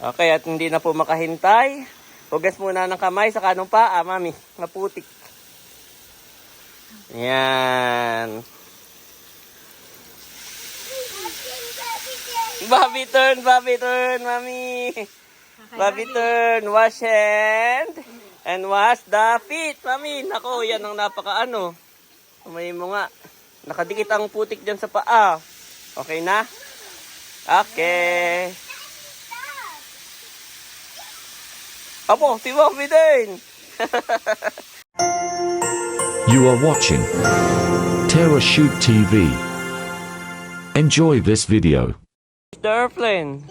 Okay, at hindi na po makahintay. Hugas muna ng kamay sa kanong paa, mami. Maputik. Yan. Bobby turn, mami. Bobby turn, wash hand. And wash the feet, mami. Nako, yan ang napakaano. Umay mo nga. Nakadikit ang putik dyan sa paa. Okay na? Okay. Apo, si Bobby din. You are watching Terra Shoot TV. Enjoy this video. The airplane.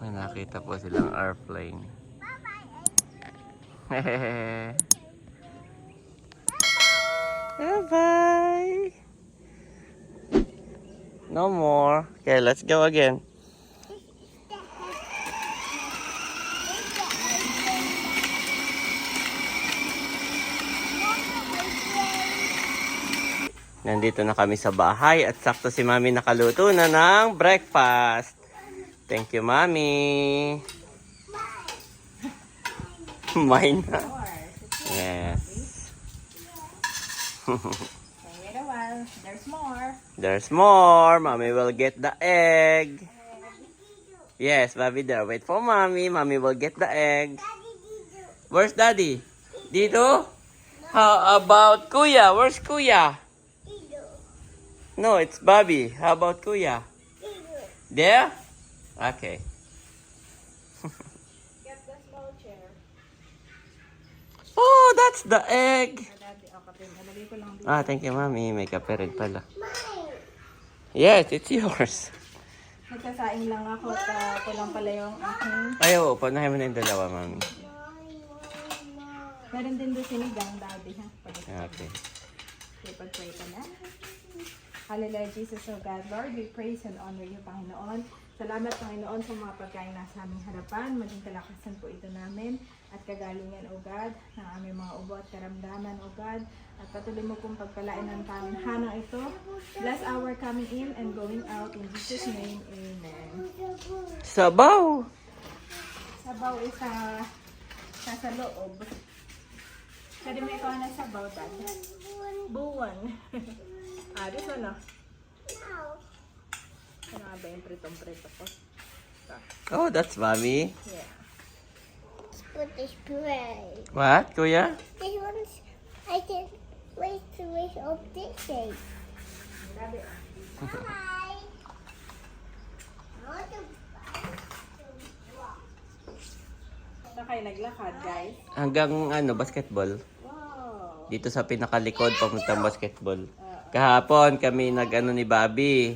May nakita po silang airplane. Bye-bye. No more. Okay, let's go again. Nandito na kami sa bahay at sakto si Mami nakaluto na ng breakfast. Thank you, Mami. Mine na. Yes. Wait a while. There's more. There's more. Mami will get the egg. Yes, Bobby there. Wait for Mami. Mami will get the egg. Where's Daddy? Dito? How about Kuya? Where's Kuya? No, it's Bobby. How about Kuya? There? Okay. Get the small chair. Oh, that's the egg. Daddy, okay. Nalagay ko lang dito. Ah, thank you, Mami. May kape rin pala. Yes, it's yours. Nagsasaing lang ako at ako lang pala yung aking. Ay, oo. Panahin mo na yung dalawa, Mami. Meron din doon sinigang, Daddy, ha? Okay. Pag-pray ka na. Hallelujah, Jesus, O God, Lord, we praise and honor you, Panginoon. Salamat, Panginoon, sa mga pagkain nasa aming harapan. Maging kalakasan po ito namin at kagalingan, O God, ng aming mga ubo at karamdaman, O God. At patuloy mo pong pagpalain ng tahanang ito. Bless our coming in and going out. In Jesus' name, Amen. Sabaw. Sabaw is sa loob. Pwede mo ikaw na sabaw, Dad. Buwan. This one, no? Ano nga ba yung pritong-prito ko? Oh, that's Mami. Yeah. Put this spray. What, Kuya? This one's, I can wait to wish of this shape. Hi. I want to Saan kayo naglakad, guys? Hanggang basketball. Wow! Dito sa pinakalikod, pamuntang basketball. Kahapon kami ni Bobby.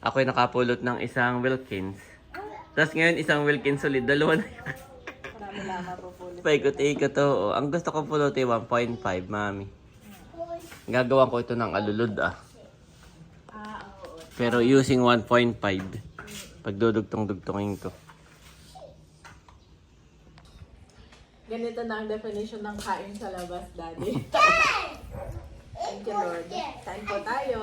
Ako'y nakapulot ng isang Wilkins. Tapos ngayon isang Wilkins ulit. Dalawa na yun. Marami lang mapupulot. Paikot-ikot to. Oh. Ang gusto ko pulutin 1.5, Mami. Gagawan ko ito ng alulod Oo. Pero using 1.5. Pagdudugtong-dugtongin ko. Ganito na ang definition ng kain sa labas, Daddy. Thank you, Lord. Kain po tayo.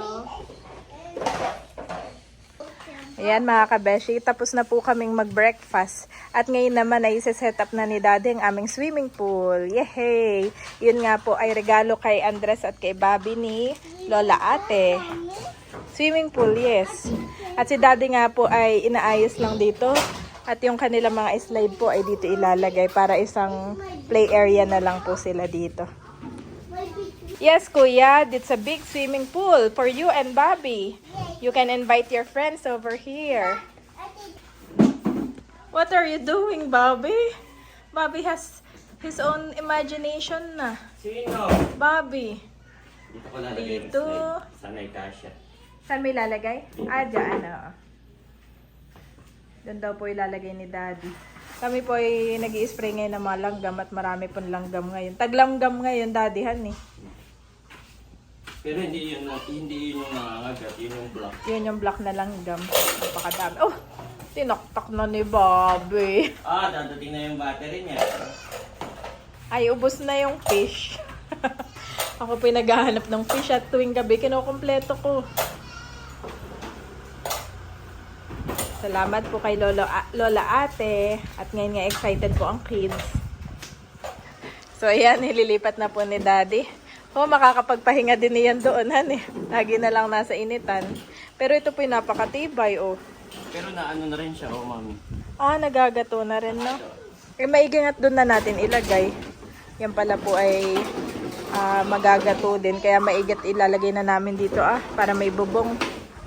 Ayan mga kabeshi, tapos na po kaming mag-breakfast. At ngayon naman ay set up na ni Daddy ang aming swimming pool. Yehey! Yun nga po ay regalo kay Andres at kay Bobby ni Lola Ate. Swimming pool, yes. At si Daddy nga po ay inaayos lang dito. At yung kanilang mga slide po ay dito ilalagay para isang play area na lang po sila dito. Yes, Kuya, it's a big swimming pool for you and Bobby. You can invite your friends over here. What are you doing, Bobby? Bobby has his own imagination na. Sino? Bobby, Dito ko lalagay Dito. Sanay kasya. saan mo ilalagay? Dyan, Doon daw po ilalagay ni Daddy. Kami po ay nag-i-spray ngayon ng mga langgam at marami pong langgam ngayon. Taglanggam ngayon, Daddy, Han, eh. Pero hindi yun yung nangangagat, yun yung block. Yun yung black na langgam. Napakadami. Oh! Tinaktak na ni Bobby. Dadating na yung battery niya. Ay, ubos na yung fish. Ako po yung naghahanap ng fish at tuwing gabi, kinukumpleto ko. Salamat po kay Lola Ate. At ngayon nga excited po ang kids. So ayan, nililipat na po ni Daddy. Oh, makakapagpahinga din niyan doon, han eh. Lagi na lang nasa initan. Pero ito po yung napakatibay, oh. Pero naano na rin siya, oh mami. Ah, nagagato na rin, no? Eh, maigingat doon na natin ilagay. Yan pala po ay magagato din. Kaya maigat ilalagay na namin dito, para may bubong.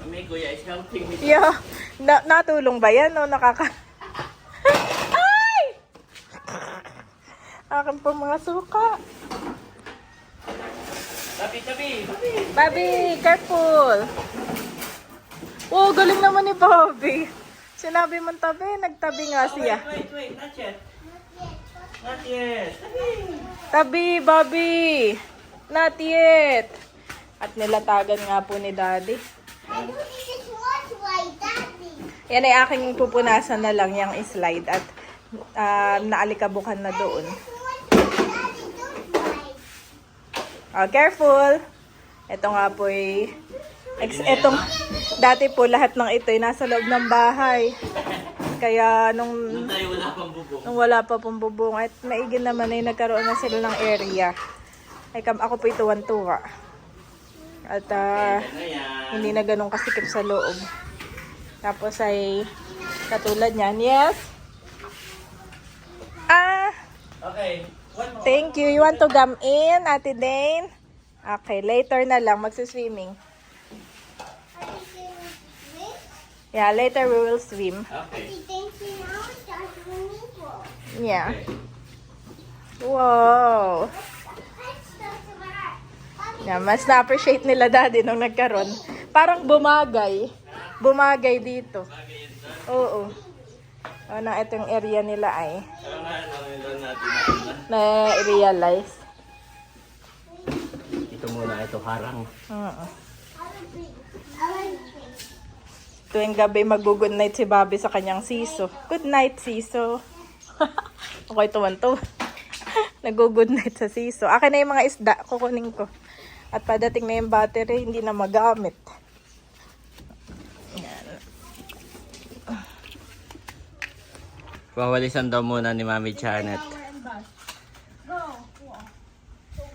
Mami, kuya is helping me. Yeah. Natulong ba yan, no? Ay! Akin po mga suka. Tabi. Bobby, careful. Oh, galing naman ni Bobby. Sinabi mo tabi, nagtabi nga siya. Wait, not yet. Not yet. Tabi, Bobby. Not yet. At nilatagan nga po ni Daddy. I do this watch like Daddy. Yan ay aking pupunasan na lang yung slide at naalikabukan na doon. Daddy, don't like. Oh, careful. Ito nga po etong dati po lahat ng ito ay nasa loob ng bahay. Kaya nung Tayo wala pang bubong. wala pa pong bubong at maigin naman ay nagkaroon na sila ng area. Ay ako po tuwan-tuwa. At hindi na ganun kasikip sa loob. Tapos ay katulad niyan. Yes? Okay. Thank you. You want to gum in, Ate Dane? Okay, later na lang. Magsuswimming. Are you going to swim? Yeah, later we will swim. Okay. Thank you now. Start swimming pool. Yeah. Wow. Let's start swimming. Yeah, mas na-appreciate nila Daddy nung nagkaroon. Parang bumagay. Bumagay dito. Oo. Ito yung area nila ay Pero nga, natin na-realize. Ito muna, ito harang. Oo. Tuwing gabi mag-good night si Bobby sa kanyang siso. Good night, siso. Okay, tuwan-tuwa. Nag-good night sa siso. Akin na yung mga isda, kukunin ko. At padating na yung battery, hindi na magamit. Wawalisan daw muna ni Mami Janet.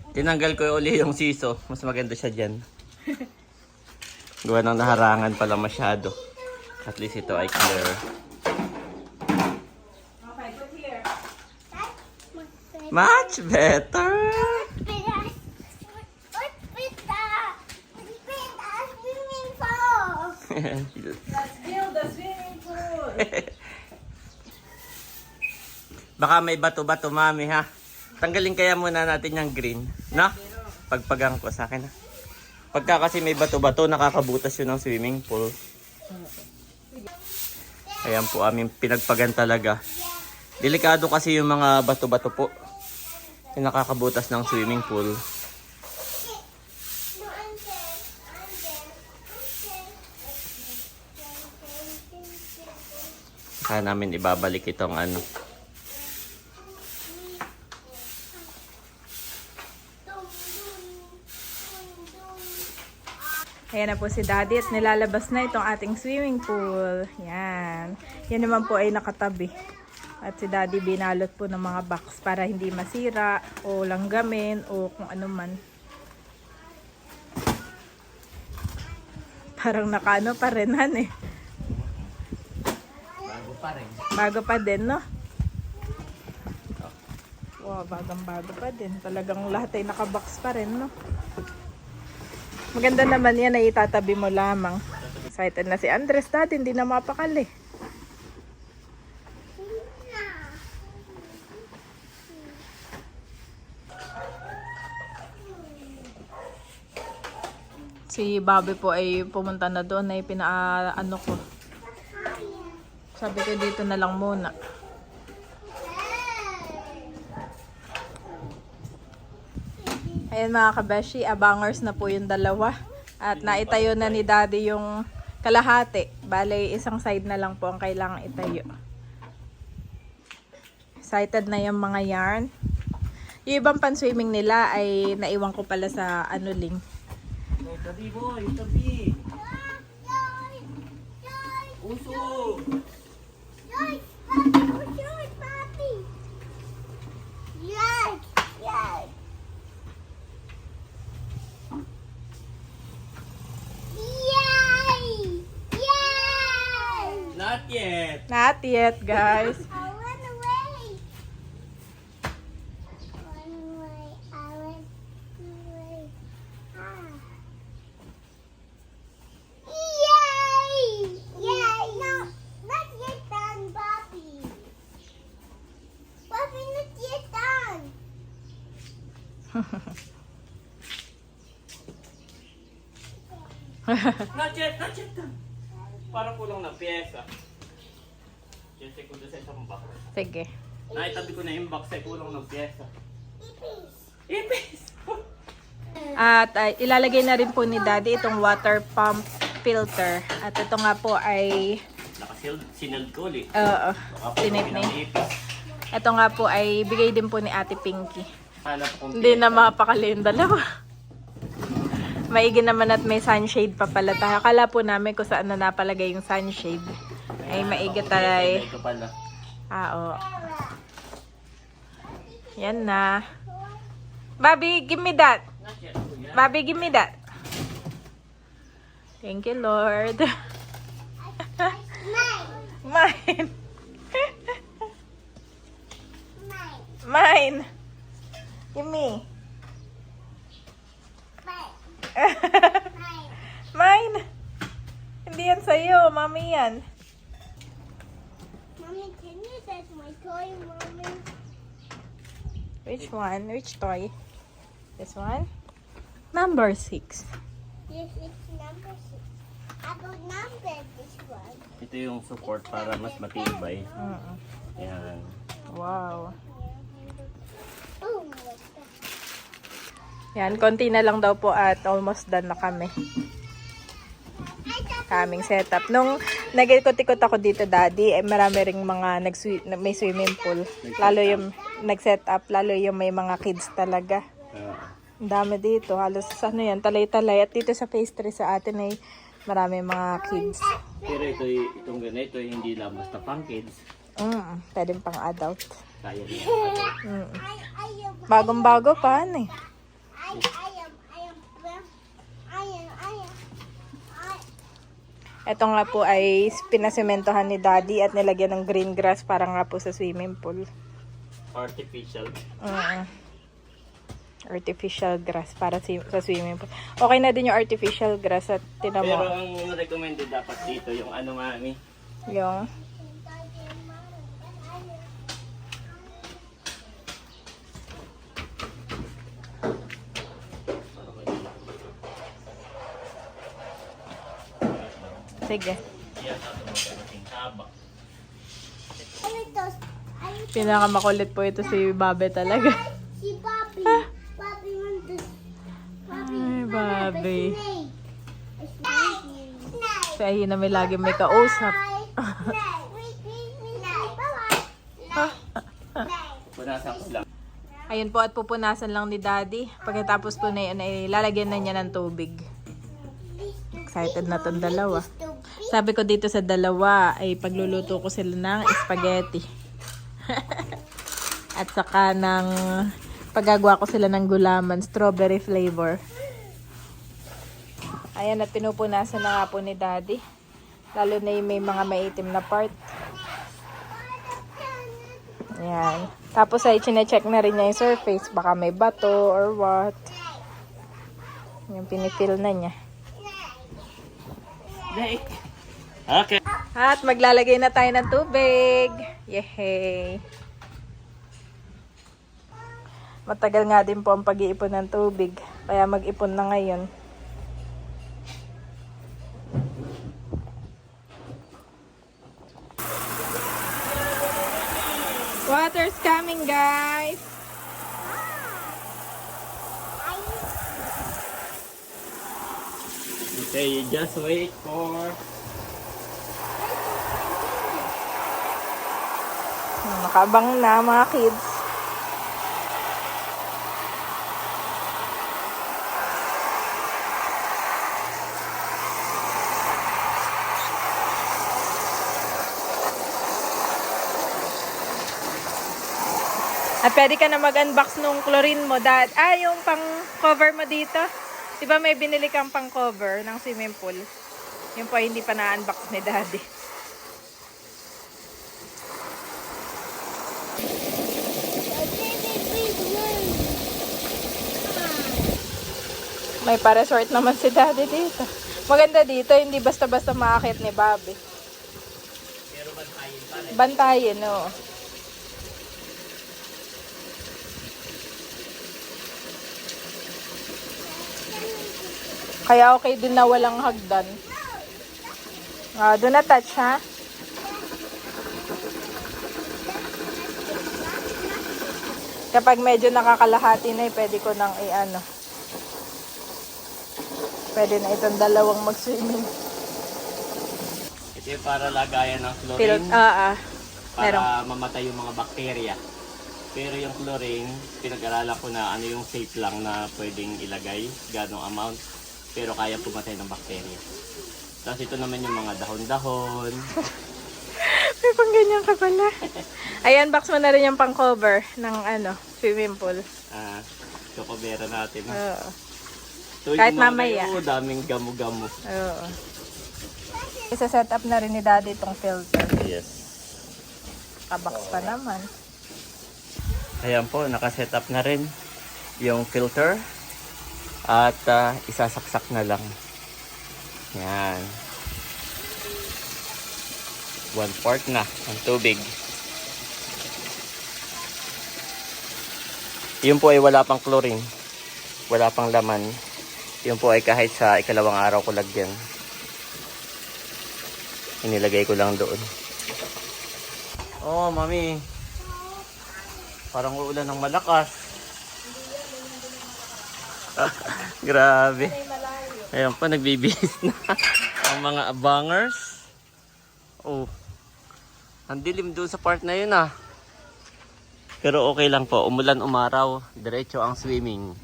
Tinanggal ko uli yung siso. Mas maganda siya dyan. Gawa ng naharangan pala masyado. At least ito ay clear. Okay, put here. Much better! Let's build the swimming pool. Baka may bato-bato, Mami, ha? Tanggalin kaya muna natin yung green. No? Pagpagang ko sa akin, ha? Pagka kasi may bato-bato, nakakabutas yun ng swimming pool. Ayan po, aming pinagpagan talaga. Delikado kasi yung mga bato-bato po. Yung nakakabutas ng swimming pool. Kaya namin ibabalik itong ano. Ayan na po si Daddy at nilalabas na itong ating swimming pool. Yan. Yan naman po ay nakatabi. At si Daddy binalot po ng mga box para hindi masira o langgamin o kung ano man. Parang nakaano pa rin, han eh. Bago pa rin. Bago pa din, no? Wow, bagang-bago pa din. Talagang lahat ay nakabox pa rin, no? Maganda naman yan ay itatabi mo lamang. Excited na si Andres dati, hindi na mapakali. Si Bobby po ay pumunta na doon ay pinaano ko. Sabi ko dito na lang muna. Ayan mga kabeshi, abangers na po yung dalawa. At naitayo na ni Daddy yung kalahati. Bale, isang side na lang po ang kailangang itayo. Excited na yung mga yarn. Yung ibang pan-swimming nila ay naiwan ko pala sa link. Tabi boy, tabi. Puso! Yes, Papi, push it, Papi. Yes, yes. Yay! Yay! Not yet! Not yet, guys. I went away. Went away. I went away. Ah. Yay! Yay! No, not yet done, Papi. Papi, not yet done. Not yet! Not yet! Parang kulang ng pyesa. Pyesa ko doon sa isang box. Sige. Naitabi ko na yung box ay kulang ng pyesa. Ipis. Ipis! At ilalagay na rin po ni Daddy itong water pump filter. At ito nga po ay Sinald ko ulit. oo, Baka po tinip ng ipis. ito nga po ay bigay din po ni Ate Pinky. Hanap kong Hindi na pyesa. mapakali yung dalawa. Maigi naman at may sunshade pa pala tayo. Akala po namin kung saan na napalagay yung sunshade. Ay maigi tayo. Ito pala. Oo. Yan na. Bobby, give me that. Not yet. Bobby, give me that. Thank you, Lord. Mine. Mine. Mine. Mine. Give me. Mine. Mine. Mine. Hindi yan sa'yo. Mami yan. Mommy, can you take my toy, Mommy? Which one? Which toy? This one? Number 6. Yes, it's number 6. I don't number this one. Ito yung support para mas matibay. Yan. Wow. Oh, what's that? Yan, konti na lang daw po at almost done na kami. Kaming setup. Nung nag-ikot-ikot ako dito, Daddy, eh, marami ring mga may swimming pool. Lalo yung nag-setup, lalo yung may mga kids talaga. Ang dami dito. Halos ano yan, talay-talay. At dito sa phase 3 sa atin ay marami mga kids. Pero itong ganito, hindi lang basta pang kids. Pwedeng pang adult. Kaya niya. Bagong-bago pa, ano eh. Ito nga po ay pinasementohan ni Daddy at nilagyan ng green grass para nga po sa swimming pool. Artificial. Artificial grass para sa swimming pool. Okay na din yung artificial grass at Pero tinamo ang recommended dapat dito, yung ano mami, yung sige. Pinakamakulit po ito si Babe talaga. Si Bobby. Bobby wants to. Ay, Babe. Snake. Si Ahi na may lagi may kausap. punasan ko lang. Ayun po at pupunasan lang ni Daddy. Pagkatapos po na yun ay lalagyan na niya ng tubig. Excited na tong dalawa. Sabi ko dito sa dalawa ay pagluluto ko sila ng spaghetti. At saka ng paggagawa ko sila ng gulaman, strawberry flavor. Ayan at pinupunasan na nga po ni Daddy. Lalo na yung may mga maitim na part. Ayan. Tapos ay chinecheck na rin niya yung surface. Baka may bato or what. Yung pinifil na niya. Okay. At maglalagay na tayo ng tubig. Yehey! Matagal nga din po ang pag-iipon ng tubig. Kaya mag-ipon na ngayon. Water's coming, guys! Okay, you just wait for... Nakabang na mga kids. At pwede ka na mag-unbox nung chlorine mo. Yung pang cover mo dito. Diba may binili kang pang cover ng swimming pool? Yung po hindi pa na-unbox ni Daddy. May pa-resort naman si Daddy dito. Maganda dito, hindi basta-basta maakit ni Bobby. Pero bantayin pa rin. Bantayin, no. Kaya okay din na walang hagdan. Do not touch, ha? Kapag medyo nakakalahati na, pwede ko nang i-ano. Pwede na itong dalawang mag-swimming. Ito yung para lagayan ng Pero, chlorine. meron. Para mamatay yung mga bakterya. Pero yung chlorine, pinag-aralan ko na ano yung safe lang na pwedeng ilagay, ganong amount. Pero kaya pumatay ng bakterya. Tapos ito naman yung mga dahon-dahon. May pang ganyan ka pala. Ayan, box mo na rin yung pang cover ng swimming pool. Chocobera natin. Oo. So, Kahit yung mga mamaya. kayo, daming gamo-gamo. Oo. Isa-set up na rin ni Daddy itong filter. Yes. Kabox pa naman. Ayan po, nakaset up na rin yung filter. At isasaksak na lang. Yan. 1/4 na ang tubig. Yun po ay wala pang chlorine. Wala pang laman. Yun po ay kahit sa ikalawang araw ko lagyan. Inilagay ko lang doon. Oh, mami. Parang uulan ng malakas. Grabe. Ayan pa, nagbibihis na ang mga abangers. Oh. Ang dilim doon sa part na yun ah. Pero okay lang po. Umulan, umaraw. Diretso ang swimming.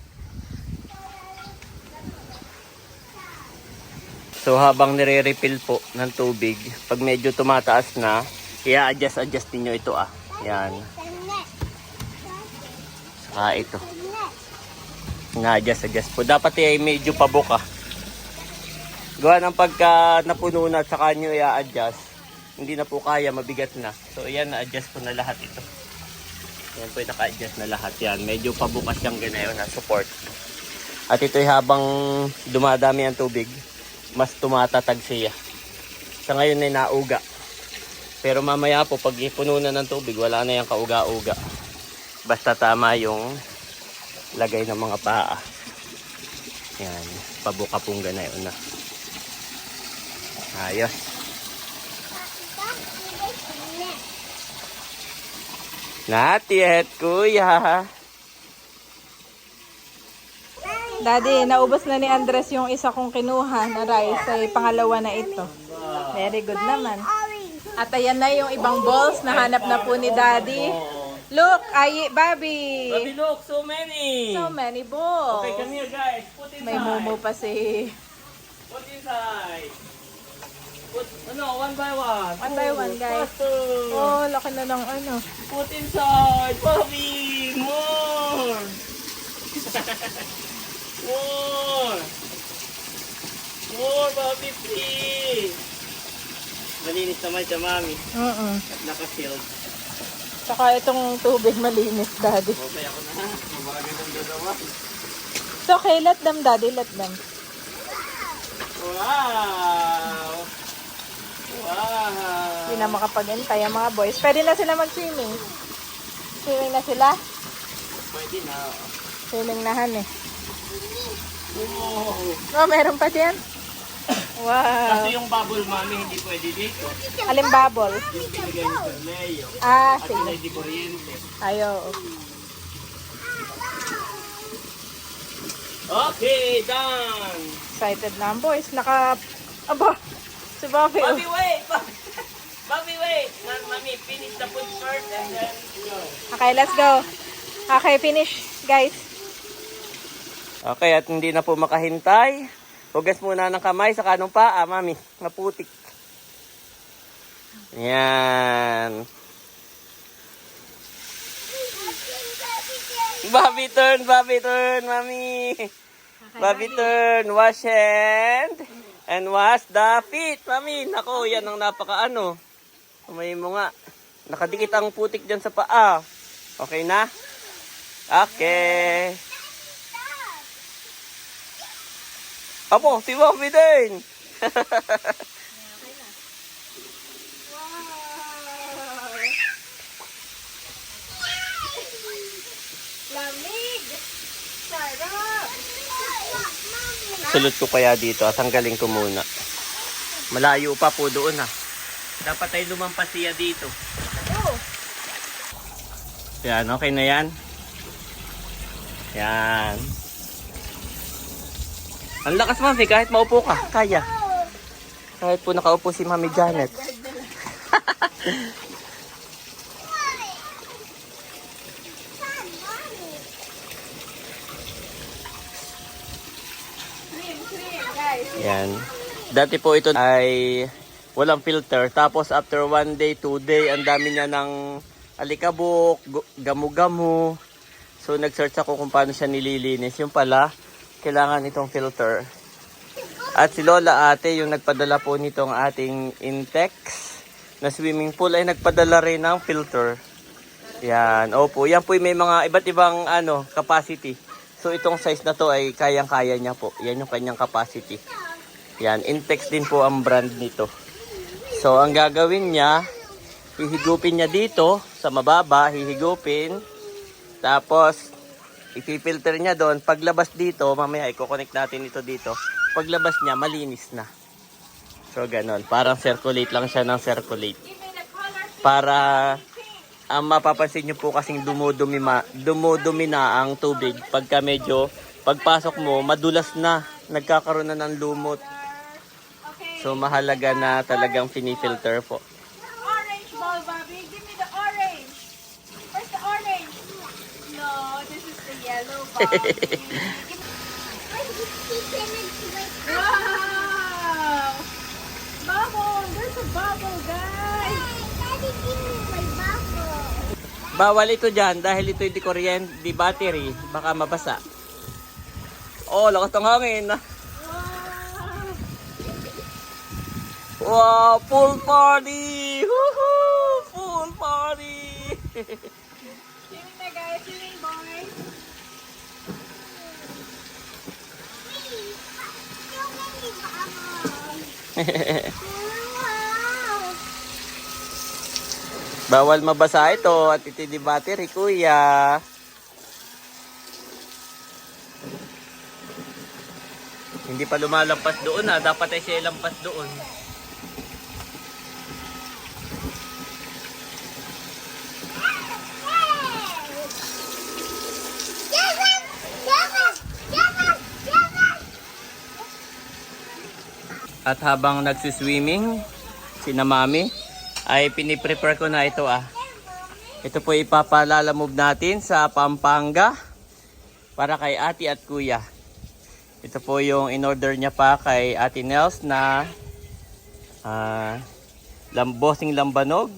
So habang nire-refill po ng tubig, pag medyo tumataas na, i-adjust niyo ito ah. Yan. Saka ito. Na-adjust po. Dapat ay medyo pabuka. Gawa ng pagka napuno na at saka nyo i-adjust, hindi na po kaya, mabigat na. So ayan, na-adjust ko na lahat ito. Yan po, naka-adjust na lahat yan. Medyo pabukas yung ganayon na support. At ito ay habang dumadami ang tubig, mas tumatatag siya. Sa ngayon ay nauga. Pero mamaya po, pag ipuno na ng tubig, wala na yung kauga-uga. Basta tama yung lagay ng mga paa. Yan, pabuka pong ganayon na. Ayos. Not yet, kuya. Daddy, naubos na ni Andres yung isa kong kinuha na rice. Ay pangalawa na ito. Very good naman. At ayan na yung ibang balls na hanap na po ni Daddy. Look, Bobby. Bobby, look, so many. So many balls. Okay, come here, guys. Put inside. May mumu pa si... Put inside. Put, one by one. One by one, guys. Faster. Oh, laki na ng Put inside. Bobby, more. More. More, Bobby, please. Malinis naman siya, mami. At naka-sealed. Saka itong tubig malinis, Daddy. Okay ako na. Mabagal ang dalawa. It's okay, let them, Daddy, let them. Wow! Wow! Hindi na makapag-intay ang mga boys. Pwede na sila mag-swimming. Swimming na sila? Pwede na. Swimming na han eh. Wow! Oh, meron pa dyan? Wow. Kasi yung bubble, mami, hindi pwede dito. Alin bubble? Yung pinigay mo sa Leo. Ah, At sige. yun ay di kuryente. Ayo. Okay, done! Excited na ang boys. Aba, si Bobby. Oh. Bobby, wait! Bobby, wait! Mami, finish the food first and then go. Okay, let's go. Okay, finish, guys. Okay, at hindi na po makahintay. Hugas muna ng kamay sa kanong paa, mami. Maputik. Yan. Bobby turn, mami. Bobby turn, wash hand. And wash the feet, mami. Nako, yan ang napaka-ano. Kamay mo nga. Nakadikit ang putik dyan sa paa. Okay na? Okay. Apo, si Bobby din. Lamig! Sarap! Sulot ko kaya dito at tanggalin ko muna. Malayo pa po doon ha. Dapat ay lumampas siya dito. Oh! Yan, okay na yan. Yan. Ang lakas, mami, kahit maupo ka. Kaya. Kahit po nakaupo si Mami Janet. Yan. Dati po ito ay walang filter. Tapos after 1 day, 2 day, ang dami niya ng alikabok, gamu-gamu. So nag-search ako kung paano siya nililinis. Yung pala, kailangan itong filter. At si Lola ate, yung nagpadala po nitong ating Intex na swimming pool, ay nagpadala rin ng filter. Yan, opo. Yan po may mga iba't ibang capacity. So itong size na to ay kayang-kaya niya po. Yan yung kanyang capacity. Yan, Intex din po ang brand nito. So ang gagawin niya, hihigupin niya dito sa mababa, hihigupin. Tapos ipipilter niya doon. Paglabas dito, mamaya i-connect natin ito dito. Paglabas niya, malinis na. So ganon, parang circulate lang siya ng circulate. Para ang mapapansin nyo po kasing dumudumi na ang tubig. Pagka medyo pagpasok mo, madulas na. Nagkakaroon na ng lumot. So mahalaga na talagang pinifilter po. Orange ball, Bobby. Give me the orange. Where's the orange? No, this is the yellow ball. Wow! Bubble! There's a bubble, guys! Daddy, give me my bubble. Bawal ito dyan dahil ito hindi kuryente, di battery. Baka mabasa. Oh, lakas ng hangin. Wow, pool party! Woohoo! Pool party! Swimming na, guys. Swimming, boys. So many bubbles. Wow. Bawal mabasa ito at ito di battery, kuya. Hindi pa lumalampas doon ha. Dapat ay siya lampas doon. At habang nagsiswimming, sina mami, ay piniprepare ko na ito ah. Ito po ipapalalamove natin sa Pampanga para kay ate at kuya. Ito po yung in-order niya pa kay Ate Nels na lambosing lambanog.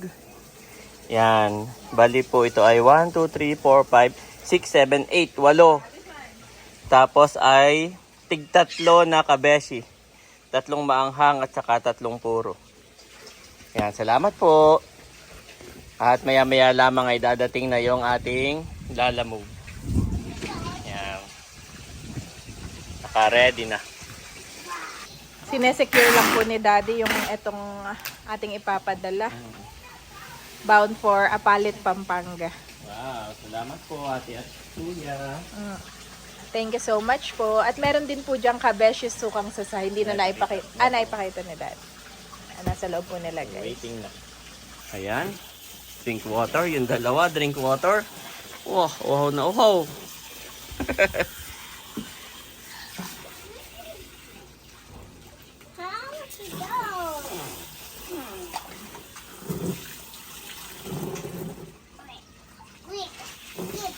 Yan. Bali po ito ay 1, 2, 3, 4, 5, 6, 7, 8, 8. Tapos ay tig-3 na kabeshi. 3 maanghang at saka 3 puro. Yan, salamat po. At maya-maya lamang ay dadating na yung ating lalamove. Yan. Naka-ready na. Sinesecure lang po ni Daddy yung itong ating ipapadala. Bound for Apalit, Pampanga. Wow, salamat po ate at kuya. Thank you so much po. At meron din po diyang kabeshi sukang sasa. Hindi na naipakita. Naipakita ni Dad. Nasa loob po nila, guys. Waiting na. Ayan. Drink water. Yung dalawa, drink water. Wow, uhaw na uhaw. How to go?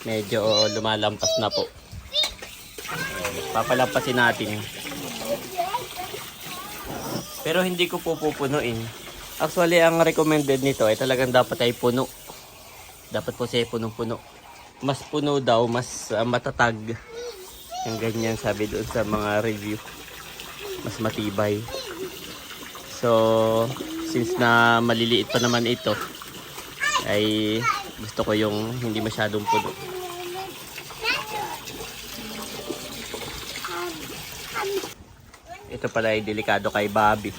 Medyo lumalampas na po. Ayan, papalampasin natin. Pero hindi ko po pupunuin. Actually, ang recommended nito ay talagang dapat ay puno. Dapat po siya punong-puno. mas puno daw, mas matatag. Yung ganyan sabi doon sa mga review. Mas matibay. So, since na maliliit pa naman ito, ay gusto ko yung hindi masyadong puno. Ito pala ay delikado kay Bobby.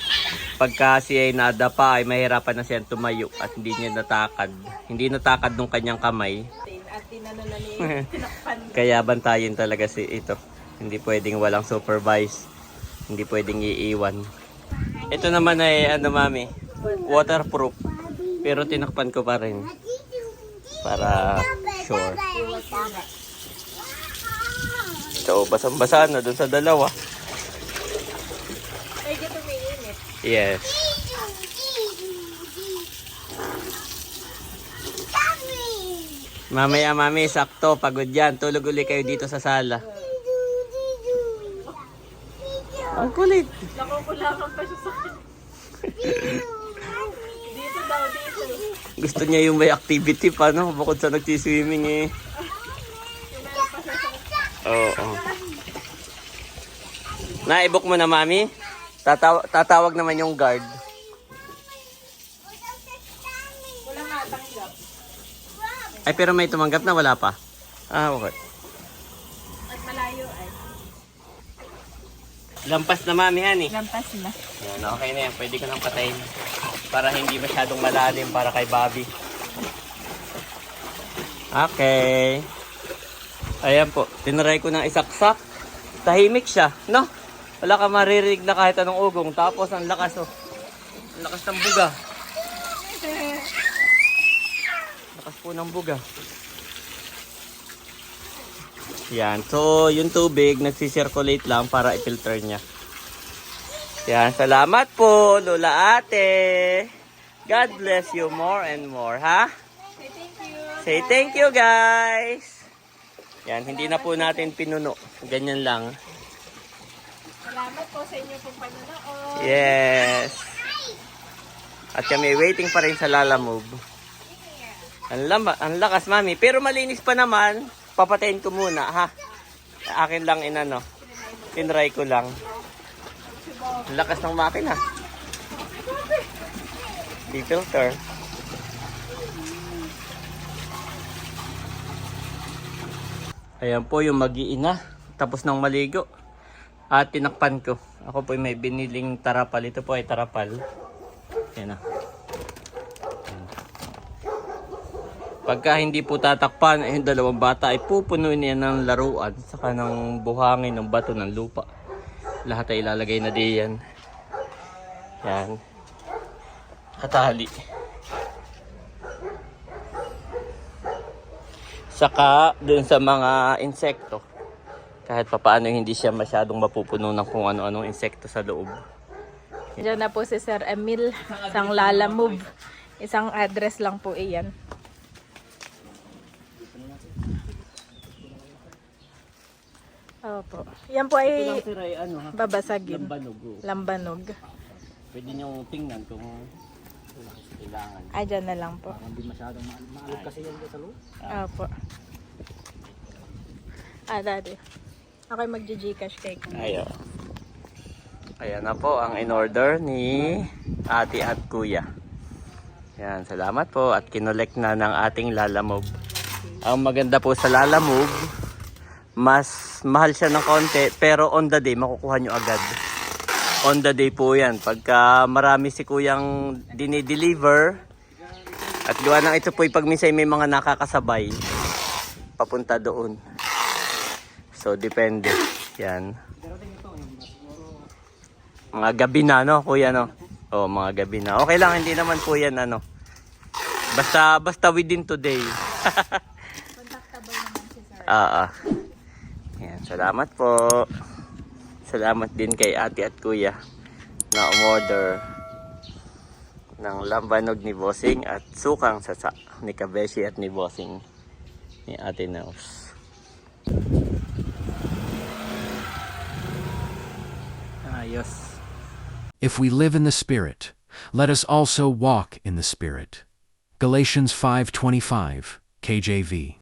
Pagka siya ay nadapa ay mahirapan na siyang tumayo at hindi niya natakad. Hindi natakad nung kanyang kamay. At tinano na ni tinakpan. Kaya bantayin talaga si ito. Hindi pwedeng walang supervise. Hindi pwedeng iiwan. Ito naman ay ano mami, waterproof. Pero tinakpan ko pa rin. Para sure. So basang-basa na dun sa dalawa. Ay, dito may init. Yes. Mamaya mami, sakto. Pagod yan. Tulog uli kayo dito sa sala. Ang kulit. Nakukulangan pa siya sa akin. Dito daw, dito. Gusto niya yung may activity pa, no? Bukod sa nagsiswimming eh. Oo. Naibok mo na, mami? Tatawag naman yung guard. Wala nga tanggap. Ay, pero may tumanggap na, wala pa. Ah, okay. At malayo ay. Lampas na, mami, hani. Lampas na. Yan, okay na yan. Pwede ko nang patayin. Para hindi masyadong malalim para kay Bobby. Okay. Ayan po. Tinry ko ng isaksak. Tahimik siya, no? Wala ka maririnig na kahit anong ugong. Tapos ang lakas, oh. Ang lakas ng buga. Lakas po ng buga. Yan. So, yung tubig, nagsisirculate lang para i-filter niya. Yan. Salamat po, Lola Ate. God bless you more and more, ha? Say thank you. Say thank you, guys. Yan. Hindi na po natin pinuno. Ganyan lang. Salamat po sa inyo pong panonood. Yes. At kami waiting pa rin sa Lala Move. Ang lakas, mami. Pero malinis pa naman. Papatayin ko muna, ha? Akin lang inano. Tinry ko lang. Ang lakas ng makina. Di-filter. Ayan po yung mag-iina. Tapos ng maligo. At tinakpan ko. Ako po may biniling tarapal. Ito po ay tarapal. Yan na. Pagka hindi po tatakpan, ay yung dalawang bata ay pupunuin niya ng laruan. Saka ng buhangin, ng bato, ng lupa. Lahat ay ilalagay na diyan. Yan. Katali. Saka dun sa mga insekto. Kahit papaano hindi siya masyadong mapupuno ng kung ano-anong insekto sa loob. Diyan na po si Sir Emil. Isang Lala Move. Isang address lang po iyan. Opo. Yan po ay babasagin. Lambanog. Pwede nyo tingnan kung kailangan. Ay, dyan na lang po. Hindi masyadong maalog kasi yan sa loob. Opo. Daddy. Ako'y mag-gcash kay Kuya. Ayo. Ayan na po ang in-order ni ate at kuya. Yan, salamat po at kinolek na ng ating Lala Move. Ang maganda po sa Lala Move, mas mahal siya ng konti pero on the day makukuha nyo agad. On the day po yan. Pagka marami si kuyang dinideliver at gawa ng ito po pag minsan may mga nakakasabay papunta doon. So depende. Yan. Mga gabi na, no, kuya, no? Oh, mga gabi na. Okay lang, hindi naman po yan, ano. Basta within today. Contactable naman si Sir. Yan, salamat po. Salamat din kay ate at kuya na umorder ng lambanog ni Bossing at sukang sasa ni Kabeshi at ni Bossing ni Ate Nels. Ayos. If we live in the Spirit, let us also walk in the Spirit. Galatians 5:25, KJV.